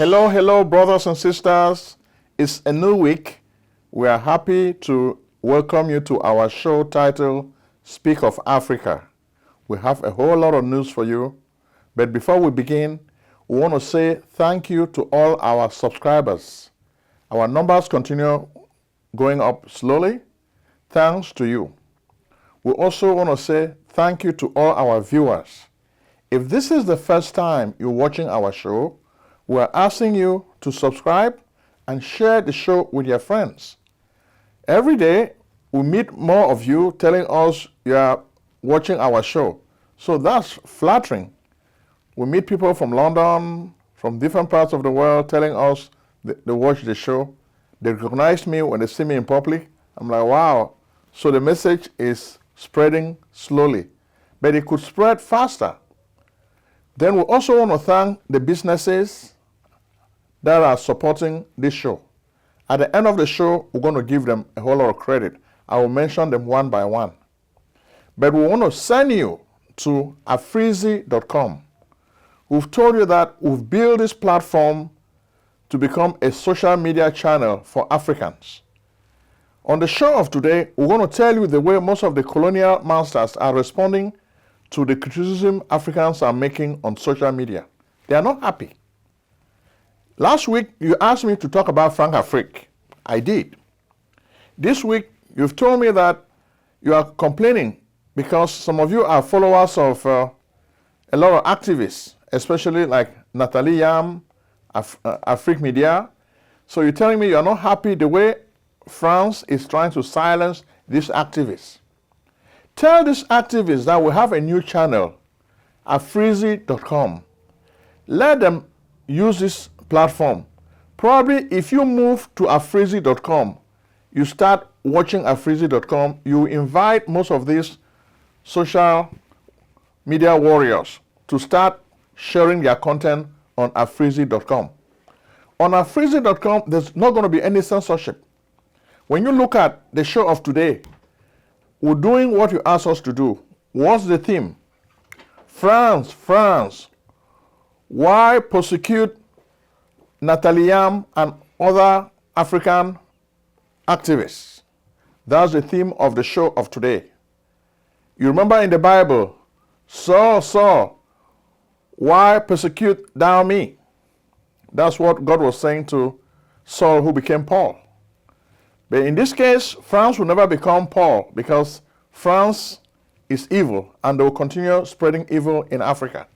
Hello, hello, brothers and sisters. It's a new week. We are happy to welcome you to our show titled Speak of Africa. We have a whole lot of news for you. But before we begin, we want to say thank you to all our subscribers. Our numbers continue going up slowly. Thanks to you. We also want to say thank you to all our viewers. If this is the first time you're watching our show, we are asking you to subscribe and share the show with your friends. Every day, we meet more of you telling us you are watching our show. So that's flattering. We meet people from London, from different parts of the world telling us they watch the show. They recognize me when they see me in public. I'm like, wow. So the message is spreading slowly, but it could spread faster. Then we also want to thank the businesses that are supporting this show. At the end of the show, we're going to give them a whole lot of credit. I will mention them one by one. But we want to send you to afrique.com. We've told you that we've built this platform to become a social media channel for Africans. On the show of today, we're going to tell you the way most of the colonial masters are responding to the criticism Africans are making on social media. They are not happy. Last week, you asked me to talk about Afrique. I did. This week, you've told me that you are complaining because some of you are followers of a lot of activists, especially like Nathalie Yamb, Afrique Media. So you're telling me you're not happy the way France is trying to silence these activists. Tell these activists that we have a new channel, afrique.com. Let them use this platform. Probably if you move to afrique.com, you start watching afrique.com, you invite most of these social media warriors to start sharing their content on afrique.com. On afrique.com, there's not going to be any censorship. When you look at the show of today, we're doing what you asked us to do. What's the theme? France, why persecute Nathalie Yamb and other African activists? That's the theme of the show of today. You remember in the Bible, Saul, why persecute thou me? That's what God was saying to Saul, who became Paul. But in this case, France will never become Paul because France is evil and they will continue spreading evil in Africa.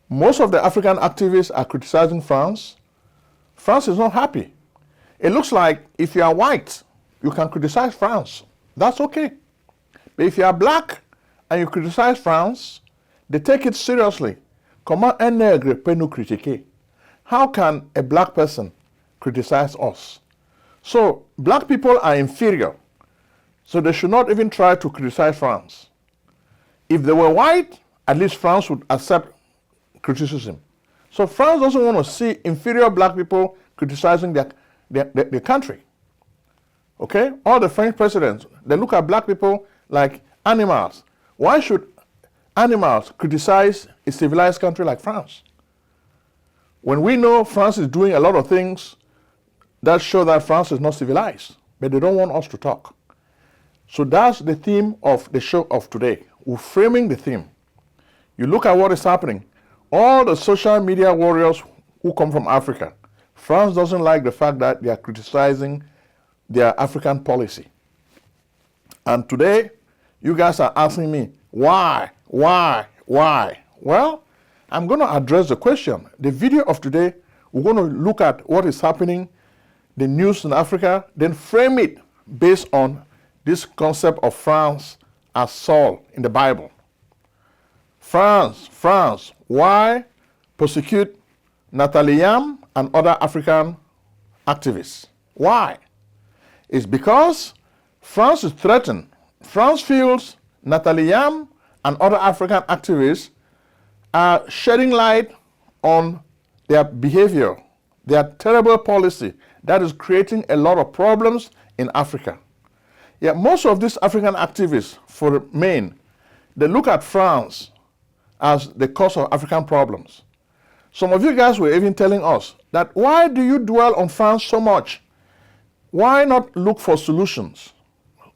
Most of the African activists are criticizing France. France is not happy. It looks like if you are white, you can criticize France. That's okay. But if you are black and you criticize France, they take it seriously. Comment un nègre peut nous critiquer? How can a black person criticize us? So black people are inferior. So they should not even try to criticize France. If they were white, at least France would accept criticism. So France doesn't want to see inferior black people criticizing their country. Okay? All the French presidents, they look at black people like animals. Why should animals criticize a civilized country like France? When we know France is doing a lot of things that show that France is not civilized, but they don't want us to talk. So that's the theme of the show of today. We're framing the theme. You look at what is happening. All the social media warriors who come from Africa, France doesn't like the fact that they are criticizing their African policy. And today, you guys are asking me, why? Well, I'm going to address the question. The video of today, we're going to look at what is happening, the news in Africa, then frame it based on this concept of France as Saul in the Bible. France, why persecute Nathalie Yamb and other African activists? Why? It's because France is threatened. France feels Nathalie Yamb and other African activists are shedding light on their behavior, their terrible policy that is creating a lot of problems in Africa. Yet most of these African activists, for the main, they look at France as the cause of African problems. Some of you guys were even telling us that why do you dwell on France so much? Why not look for solutions?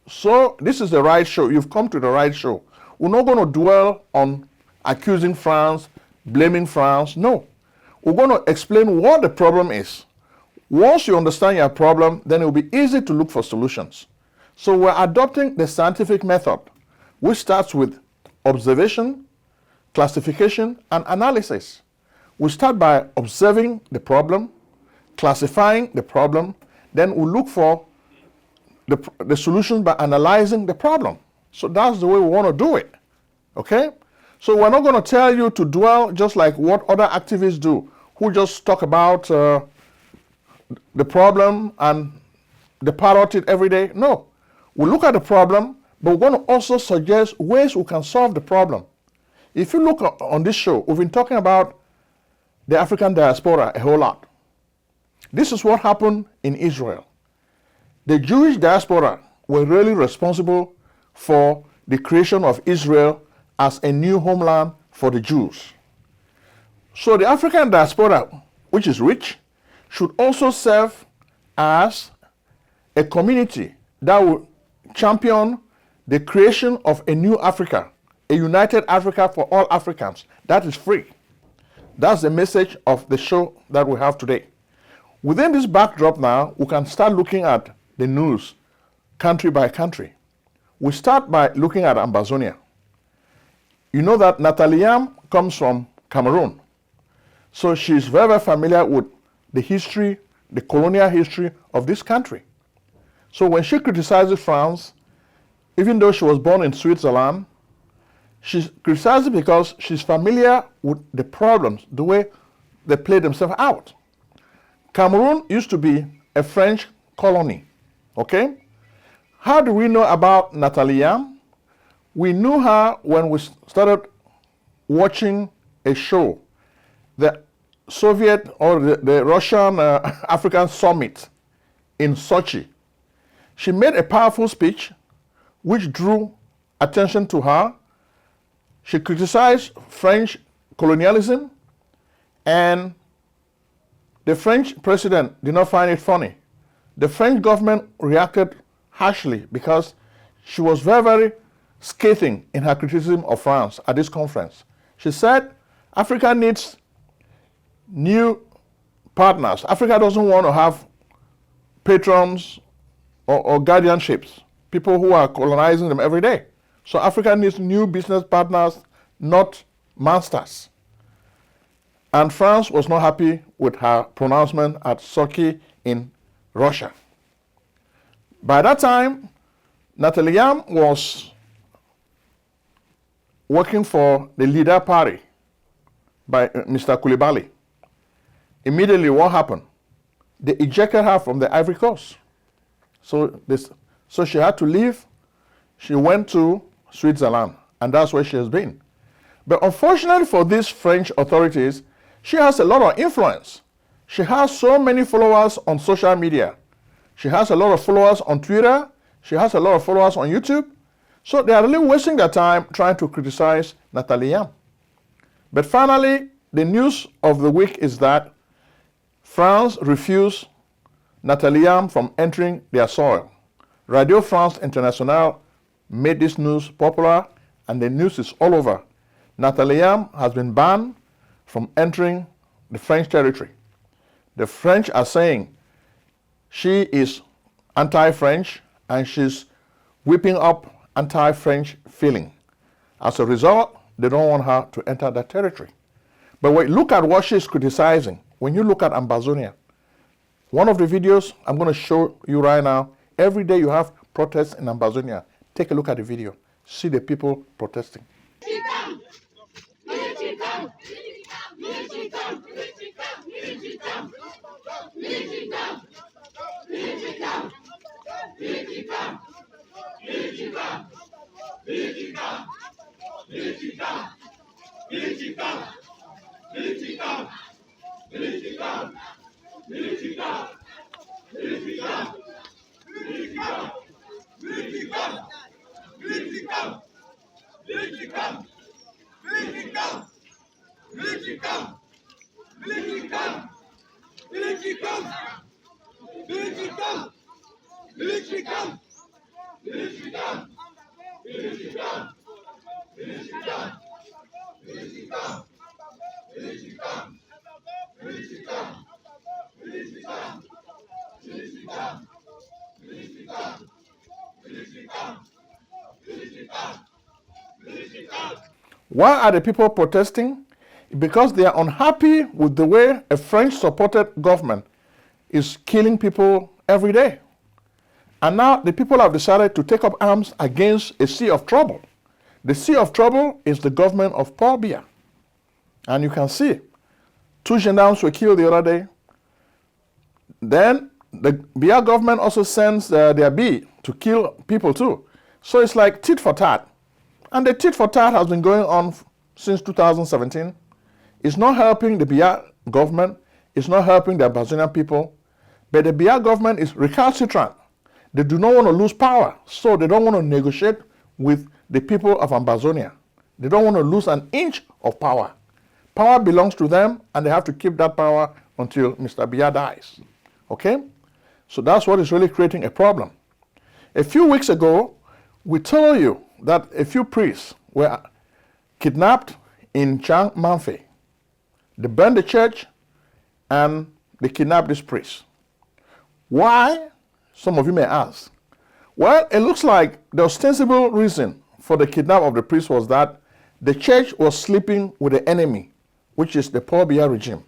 So this is the right show. You've come to the right show. We're not going to dwell on accusing France, blaming France. No. We're going to explain what the problem is. Once you understand your problem, then it will be easy to look for solutions. So we're adopting the scientific method, which starts with observation, classification, and analysis. We start by observing the problem, classifying the problem, then we look for the solution by analyzing the problem. So that's the way we want to do it. Okay? So we're not going to tell you to dwell just like what other activists do, who just talk about the problem and they parrot it every day. No. We look at the problem, but we're going to also suggest ways we can solve the problem. If you look on this show, we've been talking about the African diaspora a whole lot. This is what happened in Israel. The Jewish diaspora were really responsible for the creation of Israel as a new homeland for the Jews. So the African diaspora, which is rich, should also serve as a community that will champion the creation of a new Africa, a united Africa for all Africans that is free. That's the message of the show that we have today. Within this backdrop now, we can start looking at the news country by country. We start by looking at Ambazonia. You know that Nathalie Yamb comes from Cameroun. So she's very, very familiar with the history, the colonial history of this country. So when she criticizes France, even though she was born in Switzerland, she criticizes because she's familiar with the problems, the way they play themselves out. Cameroon used to be a French colony, okay? How do we know about Nathalie Yamb? We knew her when we started watching a show, the Soviet or the Russian African summit in Sochi. She made a powerful speech which drew attention to her. She criticized French colonialism, and the French president did not find it funny. The French government reacted harshly because she was very, very scathing in her criticism of France at this conference. She said, Africa needs new partners. Africa doesn't want to have patrons or guardianships, people who are colonizing them every day. So Africa needs new business partners, not masters. And France was not happy with her pronouncement at Sochi in Russia. By that time, Nathalie Yamb was working for the leader party by Mr. Koulibaly. Immediately, what happened? They ejected her from the Ivory Coast. So she had to leave. She went to Switzerland, and that's where she has been. But unfortunately for these French authorities, she has a lot of influence. She has so many followers on social media. She has a lot of followers on Twitter. She has a lot of followers on YouTube. So they are really wasting their time trying to criticize Nathalie Yamb. But finally, the news of the week is that France refused Nathalie Yamb from entering their soil. Radio France Internationale made this news popular, and the news is all over. Nathalie Yamb has been banned from entering the French territory. The French are saying she is anti-French and she's whipping up anti-French feeling. As a result, they don't want her to enter that territory. But when you look at what she's criticizing, when you look at Ambazonia, one of the videos I'm going to show you right now, every day you have protests in Ambazonia. Take a look at the video. See the people protesting. Military camp! Military camp! Military camp! Military camp! Military camp! Military camp! Military camp! Military camp! Military camp! Military camp! Military camp! Military camp! Military camp! Military camp! Military camp! Military camp! Why are the people protesting? Because they are unhappy with the way a French-supported government is killing people every day. And now the people have decided to take up arms against a sea of trouble. The sea of trouble is the government of Paul Biya. And you can see, 2 gendarmes were killed the other day. Then the Biya government also sends their bee to kill people too. So it's like tit for tat. And the tit for tat has been going on since 2017. It's not helping the Biya government. It's not helping the Ambazonian people. But the Biya government is recalcitrant. They do not want to lose power. So they don't want to negotiate with the people of Ambazonia. They don't want to lose an inch of power. Power belongs to them, and they have to keep that power until Mr. Biya dies. Okay? So that's what is really creating a problem. A few weeks ago, we told you that a few priests were kidnapped in Chang Manfe. They burned the church and they kidnapped this priest. Why? Some of you may ask. Well, it looks like the ostensible reason for the kidnap of the priest was that the church was sleeping with the enemy, which is the Paul Biya regime.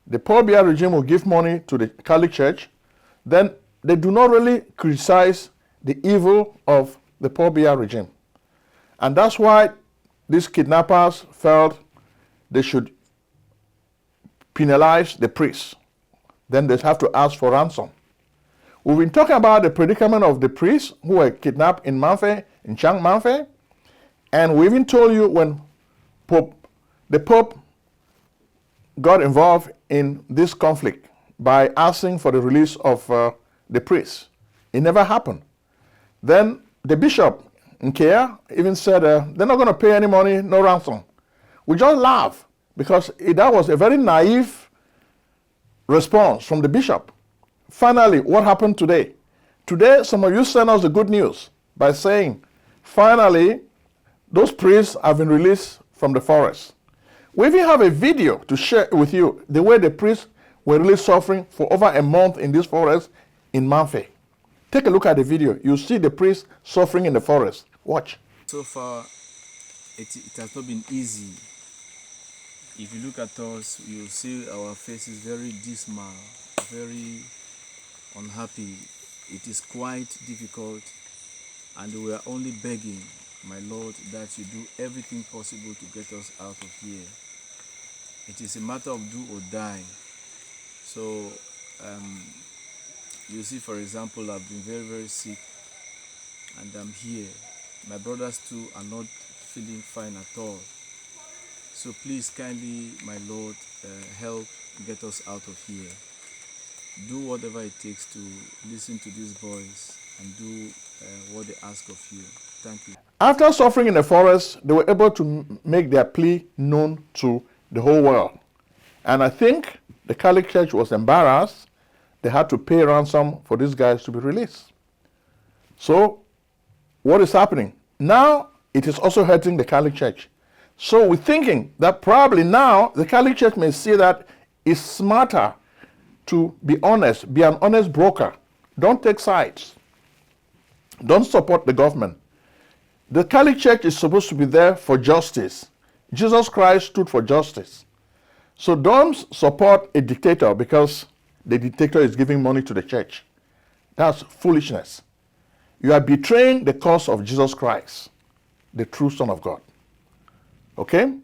The Paul Biya regime will give money to the Catholic Church. Then they do not really criticize the evil of the Paul Biya regime. And that's why these kidnappers felt they should penalize the priests. Then they have to ask for ransom. We've been talking about the predicament of the priests who were kidnapped in Manfe, in Chang Manfe. And we even told you when the Pope got involved in this conflict by asking for the release of the priests. It never happened. Then the bishop in Kea even said they're not going to pay any money, no ransom. We just laugh because that was a very naive response from the bishop. Finally, what happened today? Today, some of you sent us the good news by saying, finally, those priests have been released from the forest. We even have a video to share with you the way the priests were really suffering for over a month in this forest in Manfe. Take a look at the video. You see the priests suffering in the forest. Watch. So far, it has not been easy. If you look at us, you'll see our faces very dismal, very unhappy. It is quite difficult, and we are only begging, my Lord, that you do everything possible to get us out of here. It is a matter of do or die. So, you see, for example, I've been very, very sick, and I'm here. My brothers too are not feeling fine at all. So please kindly, my Lord, help get us out of here. Do whatever it takes to listen to these boys and do what they ask of you. Thank you. After suffering in the forest, they were able to make their plea known to the whole world. And I think the Catholic Church was embarrassed. They had to pay ransom for these guys to be released. So, what is happening? Now, it is also hurting the Catholic Church. So we're thinking that probably now the Catholic Church may see that it's smarter to be honest, be an honest broker. Don't take sides. Don't support the government. The Catholic Church is supposed to be there for justice. Jesus Christ stood for justice. So don't support a dictator because the dictator is giving money to the church. That's foolishness. You are betraying the cause of Jesus Christ, the true Son of God. Okay?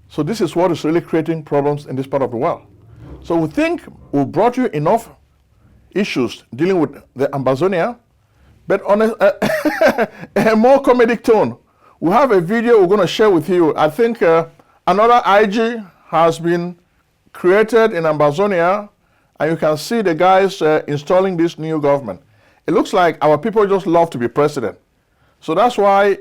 So this is what is really creating problems in this part of the world. So we think we brought you enough issues dealing with the Ambazonia, but on a more comedic tone. We have a video we're going to share with you. I think another IG has been created in Ambazonia, and you can see the guys installing this new government. It looks like our people just love to be president. So that's why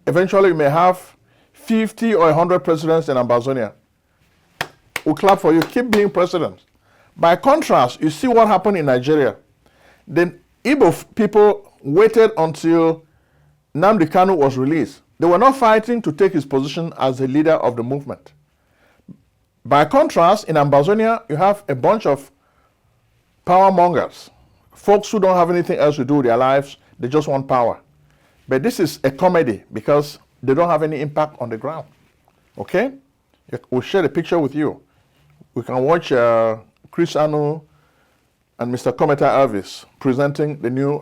eventually we may have 50 or 100 presidents in Ambazonia. we clap for you. Keep being president. By contrast, you see what happened in Nigeria. The Igbo people waited until Nnamdi Kanu was released. They were not fighting to take his position as the leader of the movement. By contrast, in Ambazonia, you have a bunch of power mongers, folks who don't have anything else to do with their lives. They just want power. But this is a comedy because they don't have any impact on the ground. Okay? We'll share the picture with you. We can watch Chris Anu and Mr. Kometa Elvis presenting the new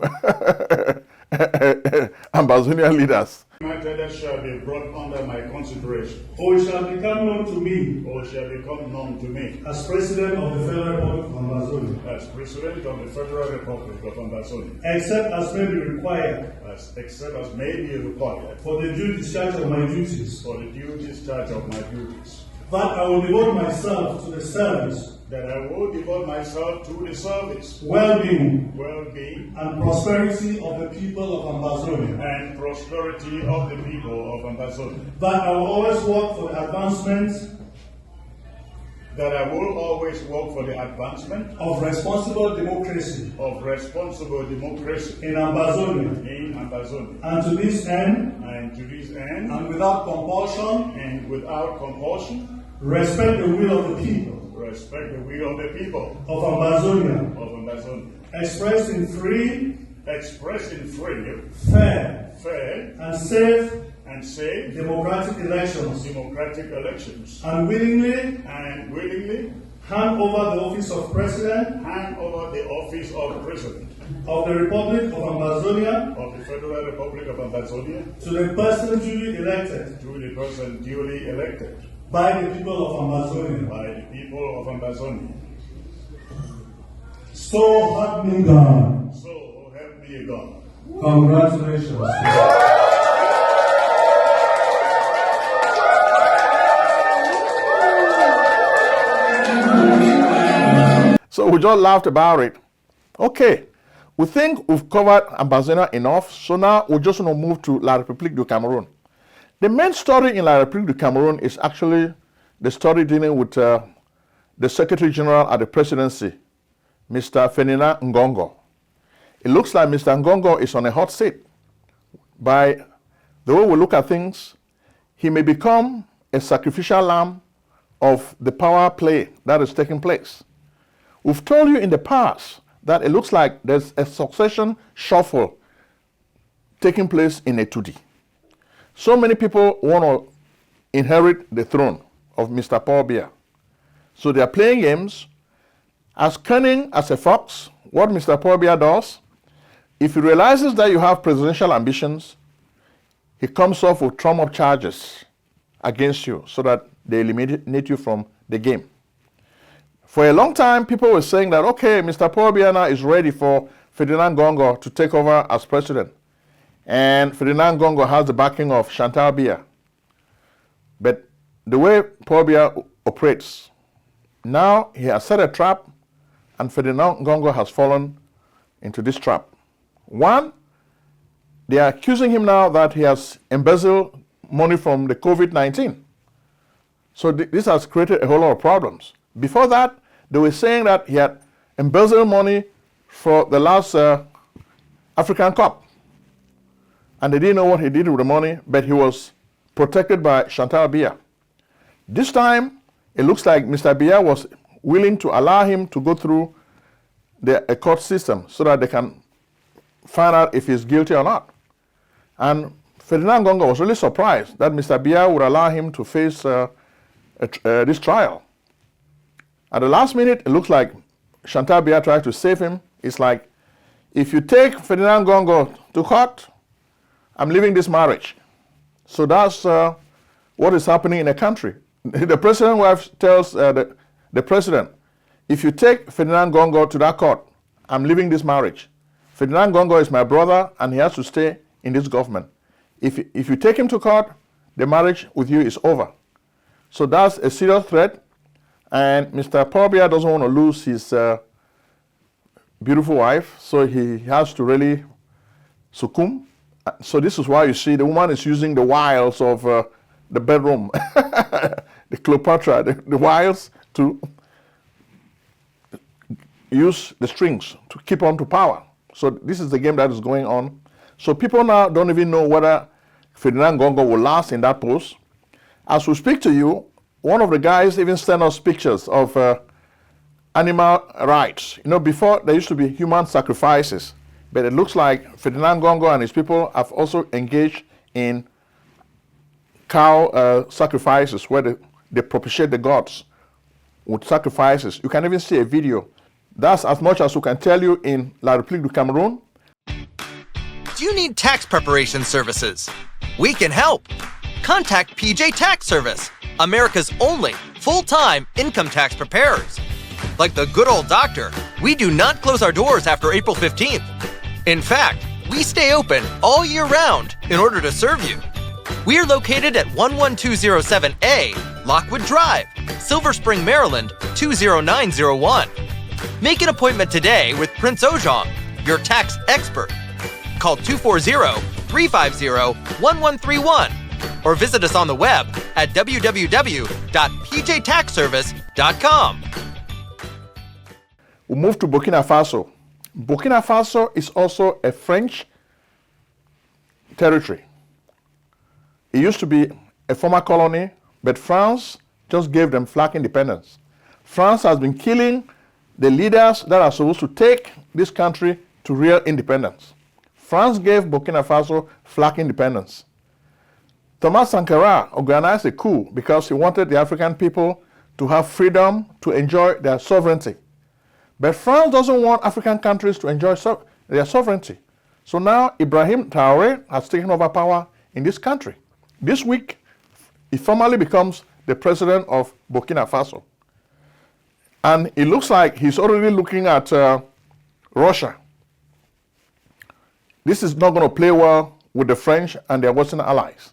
Ambazonia leaders. My matter shall be brought under my consideration, or it shall become known to me or shall become known to me, as President of the Federal Republic of Ambazonia, as President of the Federal Republic of Ambazonia, except as may be required except as may be required for the due discharge of my duties, for the due discharge of my duties, that I will devote myself to the service, that I will devote myself to the service, well-being, well-being, and prosperity of the people of Ambazonia, and prosperity of the people of Ambazonia, that I will always work for the advancement that I will always work for the advancement of responsible democracy in Ambazonia, Ambazonia, and to this end, and without compulsion, respect the will of the people of Ambazonia, expressed in free, fair, and safe democratic elections, and willingly hand over the office of President of the Republic of Ambazonia of the Federal Republic of Ambazonia to the person duly elected by the people of Ambazonia. So help me God. So help me God. Congratulations. So we just laughed about it. Okay, we think we've covered Ambazonia enough, so now we're just going to move to La République du Cameroun. The main story in La République du Cameroun is actually the story dealing with the Secretary General at the presidency, Mr. Ferdinand Ngongo. It looks like Mr. Ngongo is on a hot seat. By the way we look at things, he may become a sacrificial lamb of the power play that is taking place. We've told you in the past that it looks like there's a succession shuffle taking place in a 2D. So many people want to inherit the throne of Mr. Paul Biya. So they are playing games. As cunning as a fox, what Mr. Paul Biya does, if he realizes that you have presidential ambitions, he comes off with trump-up charges against you so that they eliminate you from the game. For a long time, people were saying that, okay, Mr. Paul Biya now is ready for Ferdinand Ngongo to take over as president. And Ferdinand Ngongo has the backing of Chantal Biya. But the way Paul Biya operates, now he has set a trap, and Ferdinand Ngongo has fallen into this trap. One, they are accusing him now that he has embezzled money from the COVID-19. So this has created a whole lot of problems. Before that, they were saying that he had embezzled money for the last African Cup. And they didn't know what he did with the money, but he was protected by Chantal Biya. This time, it looks like Mr. Biya was willing to allow him to go through a court system so that they can find out if he's guilty or not. And Ferdinand Ngongo was really surprised that Mr. Biya would allow him to face this trial. At the last minute, it looks like Chantal Biya tried to save him. It's like, if you take Ferdinand Ngongo to court, I'm leaving this marriage. So that's what is happening in a country. The president's wife tells the president, if you take Ferdinand Ngongo to that court, I'm leaving this marriage. Ferdinand Ngongo is my brother, and he has to stay in this government. If you take him to court, the marriage with you is over. So that's a serious threat, and Mr. Paul Biya doesn't want to lose his beautiful wife, so he has to really succumb. So this is why you see the woman is using the wiles of the bedroom, the Cleopatra, the wiles to use the strings to keep on to power. So this is the game that is going on. So people now don't even know whether Ferdinand Gongo will last in that post. As we speak to you, one of the guys even sent us pictures of animal rights. You know, before there used to be human sacrifices, but it looks like Ferdinand Gongo and his people have also engaged in cow sacrifices where they propitiate the gods with sacrifices. You can even see a video. That's as much as we can tell you in La République du Cameroun. Do you need tax preparation services? We can help. Contact PJ Tax Service, America's only full-time income tax preparers. Like the good old doctor, we do not close our doors after April 15th. In fact, we stay open all year round in order to serve you. We are located at 11207A, Lockwood Drive, Silver Spring, Maryland, 20901. Make an appointment today with Prince Ojong, your tax expert. Call 240-350-1131 or visit us on the web at www.pjtaxservice.com. We move to Burkina Faso. Burkina Faso is also a French territory. It used to be a former colony, but France just gave them flag independence. France has been killing the leaders that are supposed to take this country to real independence. France gave Burkina Faso flag independence. Thomas Sankara organized a coup because he wanted the African people to have freedom to enjoy their sovereignty. But France doesn't want African countries to enjoy their sovereignty. So now Ibrahim Traoré has taken over power in this country. This week, he formally becomes the president of Burkina Faso. And it looks like he's already looking at Russia. This is not going to play well with the French and their Western allies.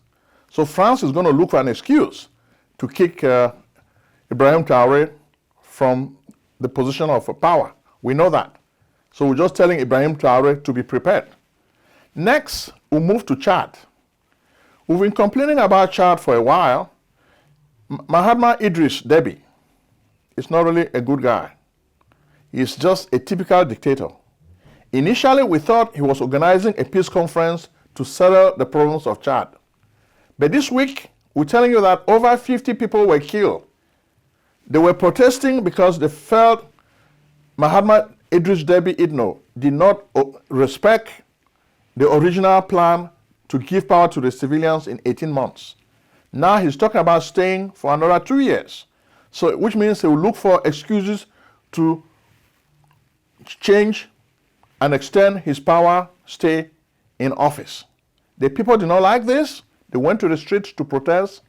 So France is going to look for an excuse to kick Ibrahim Traoré from the position of power. We know that. So we're just telling Ibrahim Traoré to be prepared. Next, we'll move to Chad. We've been complaining about Chad for a while. Mahatma Idris Deby is not really a good guy. He's just a typical dictator. Initially, we thought he was organizing a peace conference to settle the problems of Chad. But this week, we're telling you that over 50 people were killed. They were protesting because they felt Mahatma Idris Deby Itno did not respect the original plan to give power to the civilians in 18 months. Now he's talking about staying for another 2 years. So, which means he will look for excuses to change and extend his power stay in office. The people did not like this. They went to the streets to protest,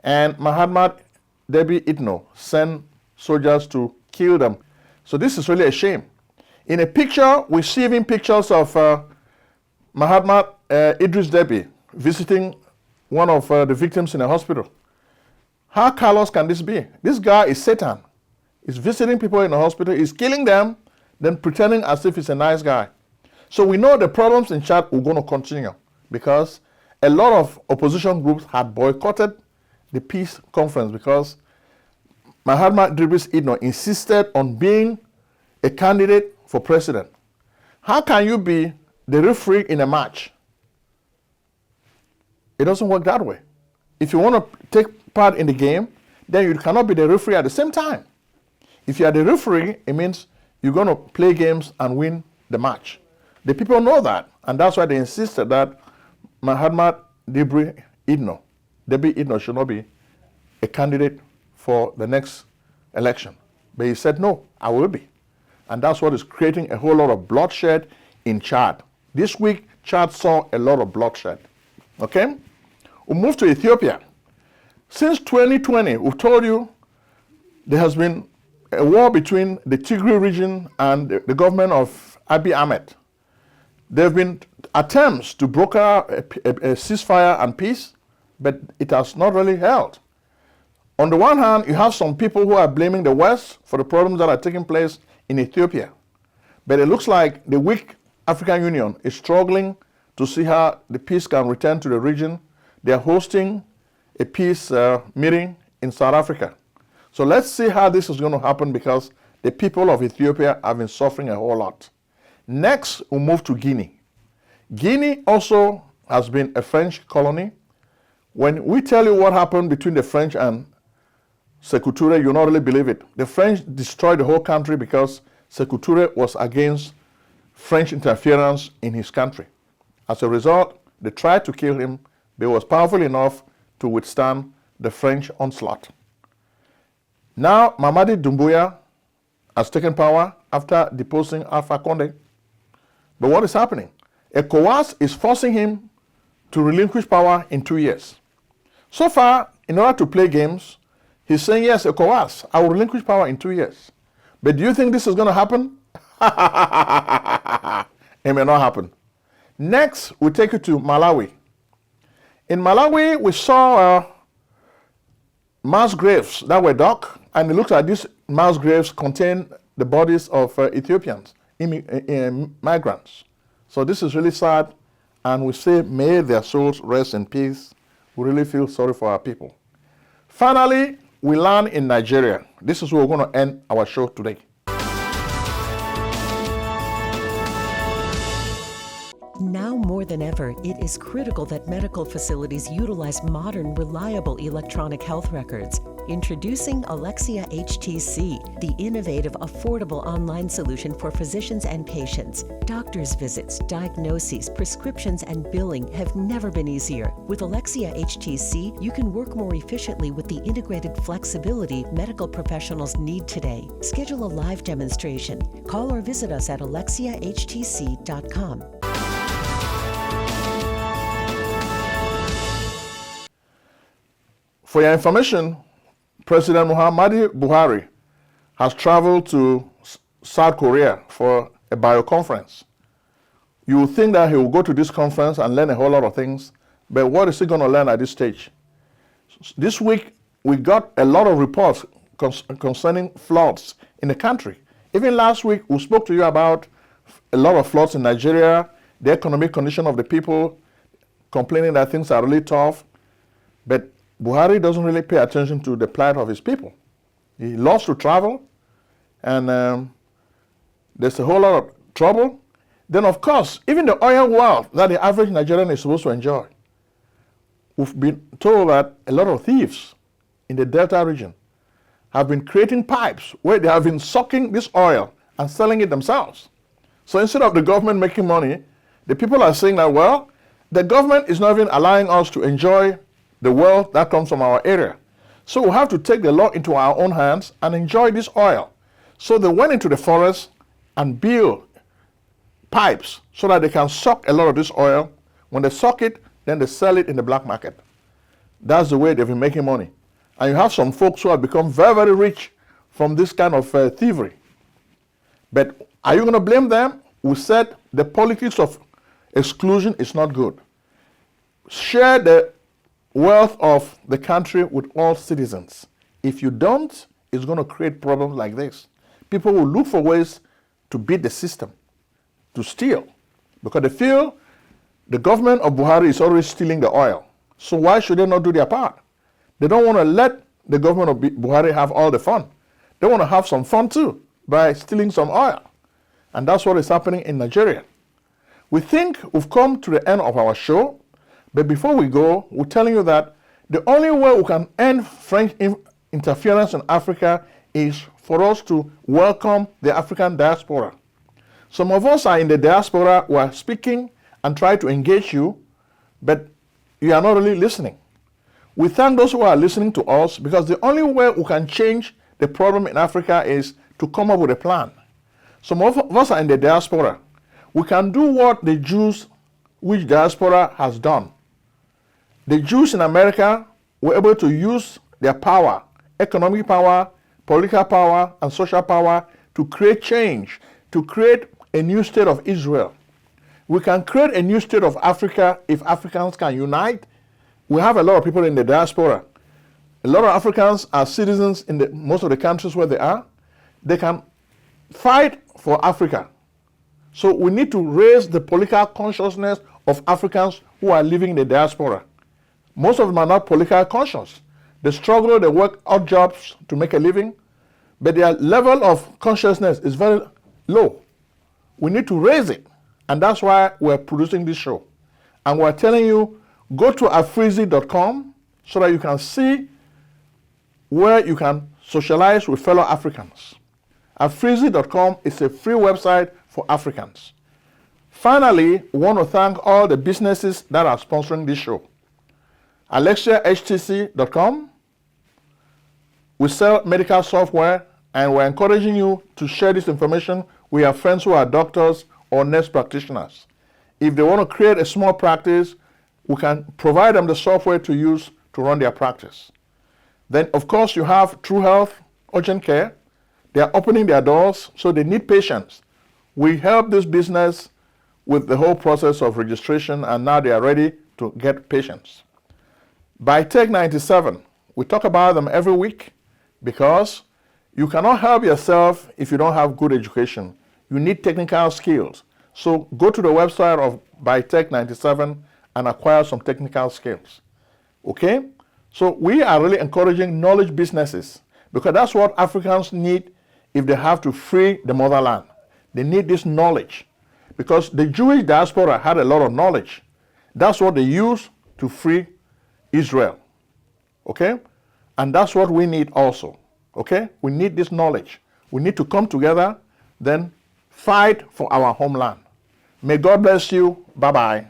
and Mahatma Deby Itno sent soldiers to kill them. So this is really a shame. In a picture, we see even pictures of Mahatma Idris Deby visiting one of the victims in a hospital. How callous can this be? This guy is Satan. He's visiting people in a hospital, he's killing them, then pretending as if he's a nice guy. So we know the problems in Chad are going to continue because a lot of opposition groups had boycotted the peace conference because Mahatma Idris Itno insisted on being a candidate for president. How can you be the referee in a match? It doesn't work that way. If you want to take part in the game, then you cannot be the referee at the same time. If you are the referee, it means you're going to play games and win the match. The people know that, and that's why they insisted that Mahatma Deby Itno should not be a candidate for the next election. But he said, no, I will be. And that's what is creating a whole lot of bloodshed in Chad. This week, Chad saw a lot of bloodshed. Okay? We'll move to Ethiopia. Since 2020, we've told you there has been a war between the Tigray region and the government of Abiy Ahmed. There have been attempts to broker a ceasefire and peace, but it has not really held. On the one hand, you have some people who are blaming the West for the problems that are taking place in Ethiopia. But it looks like the weak African Union is struggling to see how the peace can return to the region. They are hosting a peace meeting in South Africa. So let's see how this is going to happen, because the people of Ethiopia have been suffering a whole lot. Next, we'll move to Guinea. Guinea also has been a French colony. When we tell you what happened between the French and Sékou Touré, you'll not really believe it. The French destroyed the whole country because Sékou Touré was against French interference in his country. As a result, they tried to kill him, but he was powerful enough to withstand the French onslaught. Now, Mamadi Doumbouya has taken power after deposing Alpha Condé. But what is happening? ECOWAS is forcing him to relinquish power in 2 years. So far, in order to play games, he's saying, yes, ECOWAS, I will relinquish power in 2 years. But do you think this is going to happen? It may not happen. Next, we take you to Malawi. In Malawi, we saw mass graves that were dug, and it looks like these mass graves contain the bodies of Ethiopians, migrants. So this is really sad, and we say, may their souls rest in peace. We really feel sorry for our people. Finally, we land in Nigeria. This is where we're going to end our show today. Now more than ever, it is critical that medical facilities utilize modern, reliable electronic health records. Introducing Alexia HTC, the innovative, affordable online solution for physicians and patients. Doctors' visits, diagnoses, prescriptions, and billing have never been easier. With Alexia HTC, you can work more efficiently with the integrated flexibility medical professionals need today. Schedule a live demonstration. Call or visit us at alexiahtc.com. For your information, President Muhammadu Buhari has traveled to South Korea for a bioconference. You would think that he will go to this conference and learn a whole lot of things, but what is he going to learn at this stage? This week, we got a lot of reports concerning floods in the country. Even last week, we spoke to you about a lot of floods in Nigeria, the economic condition of the people, complaining that things are really tough, but Buhari doesn't really pay attention to the plight of his people. He loves to travel, and there's a whole lot of trouble. Then, of course, even the oil wealth that the average Nigerian is supposed to enjoy. We've been told that a lot of thieves in the Delta region have been creating pipes where they have been sucking this oil and selling it themselves. So instead of the government making money, the people are saying that, well, the government is not even allowing us to enjoy the wealth that comes from our area. So we have to take the law into our own hands and enjoy this oil. So they went into the forest and built pipes so that they can suck a lot of this oil. When they suck it, then they sell it in the black market. That's the way they've been making money. And you have some folks who have become very, very rich from this kind of thievery. But are you going to blame them? We said the politics of exclusion is not good. Share the wealth of the country with all citizens. If you don't, it's going to create problems like this. People will look for ways to beat the system, to steal, because they feel the government of Buhari is already stealing the oil. So why should they not do their part? They don't want to let the government of Buhari have all the fun. They want to have some fun too by stealing some oil. And that's what is happening in Nigeria. We think we've come to the end of our show. But before we go, we're telling you that the only way we can end French interference in Africa is for us to welcome the African diaspora. Some of us are in the diaspora who are speaking and try to engage you, but you are not really listening. We thank those who are listening to us, because the only way we can change the problem in Africa is to come up with a plan. Some of us are in the diaspora. We can do what the Jews, which diaspora has done. The Jews in America were able to use their power, economic power, political power, and social power to create change, to create a new state of Israel. We can create a new state of Africa if Africans can unite. We have a lot of people in the diaspora. A lot of Africans are citizens in most of the countries where they are. They can fight for Africa. So we need to raise the political consciousness of Africans who are living in the diaspora. Most of them are not politically conscious. They struggle, they work odd jobs to make a living, but their level of consciousness is very low. We need to raise it, and that's why we're producing this show. And we're telling you, go to afrizi.com so that you can see where you can socialize with fellow Africans. Afrizi.com is a free website for Africans. Finally, we want to thank all the businesses that are sponsoring this show. AlexiaHTC.com. We sell medical software, and we're encouraging you to share this information with your friends who are doctors or nurse practitioners. If they want to create a small practice, we can provide them the software to use to run their practice. Then, of course, you have True Health, Urgent Care. They are opening their doors, so they need patients. We help this business with the whole process of registration, and now they are ready to get patients. By Tech 97, we talk about them every week because you cannot help yourself if you don't have good education. You need technical skills. So go to the website of Tech 97 and acquire some technical skills. Okay? So we are really encouraging knowledge businesses because that's what Africans need if they have to free the motherland. They need this knowledge because the Jewish diaspora had a lot of knowledge. That's what they used to free Israel. Okay? And that's what we need also. Okay? We need this knowledge. We need to come together, then fight for our homeland. May God bless you. Bye-bye.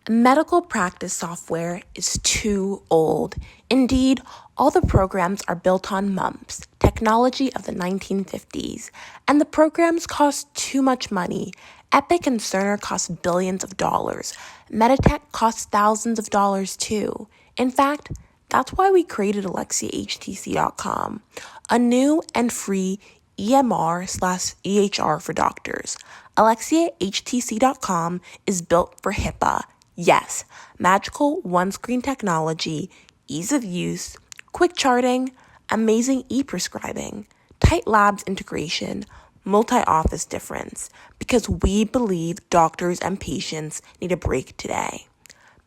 Medical practice software is too old. Indeed, all the programs are built on MUMPS, technology of the 1950s, and the programs cost too much money. Epic and Cerner cost billions of dollars. Meditech costs thousands of dollars too. In fact, that's why we created AlexiaHTC.com, a new and free EMR/EHR for doctors. AlexiaHTC.com is built for HIPAA. Yes, magical one-screen technology, ease of use, quick charting, amazing e-prescribing, tight labs integration, multi-office difference, because we believe doctors and patients need a break today.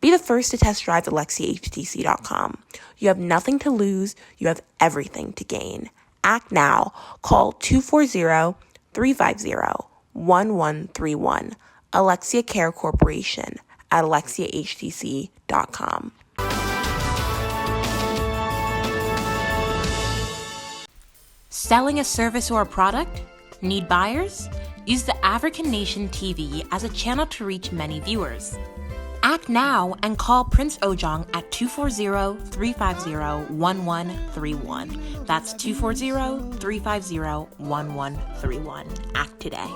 Be the first to test drive AlexiaHTC.com. You have nothing to lose, you have everything to gain. Act now. Call 240-350-1131. Alexia Care Corporation at AlexiaHTC.com. Selling a service or a product? Need buyers? Use the African Nation TV as a channel to reach many viewers. Act now and call Prince Ojong at 240-350-1131. That's 240-350-1131. Act today.